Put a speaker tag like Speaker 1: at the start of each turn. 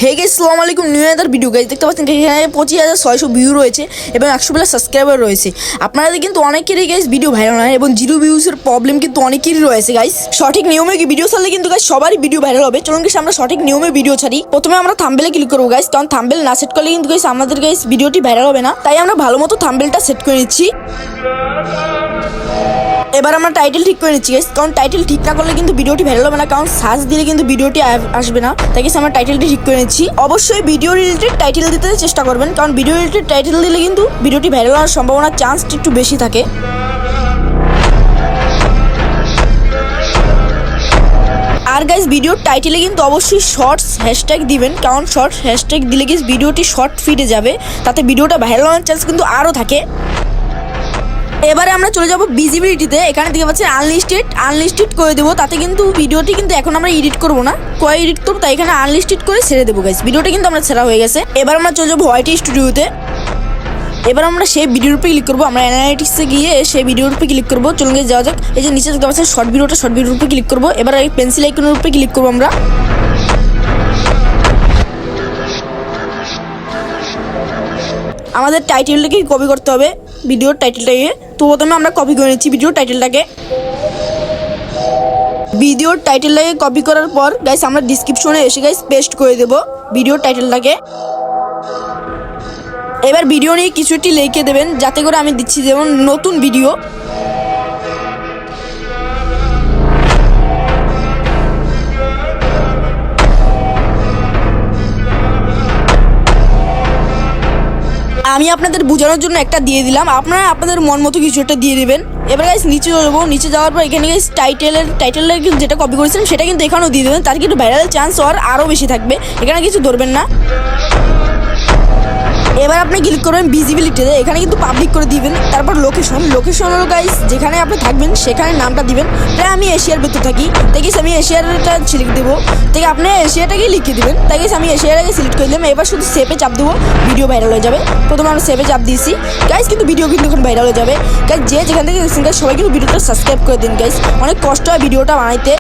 Speaker 1: Hey guys, আসসালামু আলাইকুম। New year video guys দেখতে পাচ্ছেন এখানে 25,600 ভিউ রয়েছে এবং 100 সাবস্ক্রাইবার রয়েছে। আপনাদের কিন্তু অনেকেরই গাইস ভিডিও ভাইরাল হয় এবং জিরো ভিউজের প্রবলেম কিন্তু অনেকেরই রয়েছে গাইস। সঠিক নিয়মে কি ভিডিও ছাড়লে কিন্তু গাইস সবারই ভিডিও ভাইরাল হবে। চলুন গাইস আমরা সঠিক নিয়মে ভিডিও ছাড়ি। প্রথমে আমরা থাম্বনেলে ক্লিক করব গাইস, কারণ থাম্বনেল না সেট করলে কিন্তু গাইস আমাদের গাইস ভিডিওটি ভাইরাল হবে না। তাই আমরা ভালো মতো থাম্বনেলটা সেট করে নিচ্ছি। এবার আমরা টাইটেল ঠিক করে নিচ্ছি গাইস, কারণ টাইটেল ঠিক না করলে কিন্তু ভিডিওটি ভাইরাল হবে না, কারণ সার্চ দিলে কিন্তু ভিডিওটি আসবে না। তাই গাইস আমরা টাইটেলটি ঠিক করে নিচ্ছি। অবশ্যই ভিডিও রিলেটেড টাইটেল দিতে চেষ্টা করবেন, কারণ ভিডিও রিলেটেড টাইটেল দিলে কিন্তু ভিডিওটি ভাইরাল হওয়ার সম্ভাবনা চান্সটি একটু বেশি থাকে। আর গাইস ভিডিওর টাইটেলে কিন্তু অবশ্যই শর্টস হ্যাশট্যাগ দিবেন, কারণ শর্টস হ্যাশট্যাগ দিলে গাইস ভিডিওটি শর্ট ফিডে যাবে, তাতে ভিডিওটা ভাইরাল হওয়ার চান্স কিন্তু আরও থাকে। এবারে আমরা চলে যাব ভিজিবিলিটিতে। এখানে দেখতে পাচ্ছি আনলিস্টেড করে দেবো, তাতে কিন্তু ভিডিওটি কিন্তু এখন আমরা এডিট করবো না, এডিট করবো, তাই এখানে আনলিস্টেড করে ছেড়ে দেবো গাইস। ভিডিওটা কিন্তু আমরা ছেড়া হয়ে গেছে। এবার আমরা চলে যাবো হোয়াইট স্টুডিওতে। এবার আমরা সেই ভিডিওর উপরে ক্লিক করবো। আমরা অ্যানালিটিক্সে গিয়ে সেই ভিডিওর উপরে ক্লিক করবো। চলুন গিয়ে যাওয়া যাক। এই যে নিচে দেখতে পাচ্ছেন শর্ট ভিডিওর উপরে ক্লিক করবো। এবার এই পেন্সিল আইকনের উপরে ক্লিক করবো আমরা। আমাদের টাইটেলটাকে কপি করতে হবে, ভিডিওর টাইটেলটাকে। তো প্রথমে আমরা কপি করে নিচ্ছি ভিডিওর টাইটেলটাকে কপি করার পর গাইস আমরা ডিসক্রিপশনে এসে গাইস পেস্ট করে দেব ভিডিওর টাইটেলটাকে। এবার ভিডিও নিয়ে কিছুটি লিখে দেবেন, যাতে করে আমি দিচ্ছি যেমন নতুন ভিডিও। আমি আপনাদের বোঝানোর জন্য একটা দিয়ে দিলাম, আপনারা আপনাদের মন মতো কিছু একটা দিয়ে দেবেন। এবার গাইস নিচে যাবো। নিচে যাওয়ার পর এখানে গাইস টাইটেলের যেটা কপি করেছিলেন সেটা কিন্তু এখানেও দিয়ে দেবেন, তার কিন্তু ভাইরাল চান্স হওয়ার আরও বেশি থাকবে। এখানে কিছু ধরবেন না। এবার আপনি ক্লিক করবেন ভিজিবিলিটিতে। এখানে কিন্তু পাবলিক করে দিবেন। তারপর লোকেশন হলো গাইস যেখানে আপনি থাকবেন সেখানে নামটা দিবেন। তাই আমি এশিয়ার ভেতর থাকি, তাই গেছি আমি এশিয়ারটা সিলেক্ট দেবো। তাই আপনি এশিয়াটাকেই লিখে দেবেন। তাই গেছি আমি এশিয়াটাকে সিলেক্ট করে দিলাম। এবার শুধু সেভে চাপ দেবো, ভিডিও ভাইরাল হয়ে যাবে। প্রথমে আমরা সেভে চাপ দিয়েছি গাইস, কিন্তু ভিডিও কিন্তু এখন ভাইরাল হয়ে যাবে গাইস। যেখান থেকে দেখছেন গাইস সবাই কিন্তু ভিডিওটা সাবস্ক্রাইব করে দিন গাইস, অনেক কষ্ট হয় ভিডিওটা বানাইতে।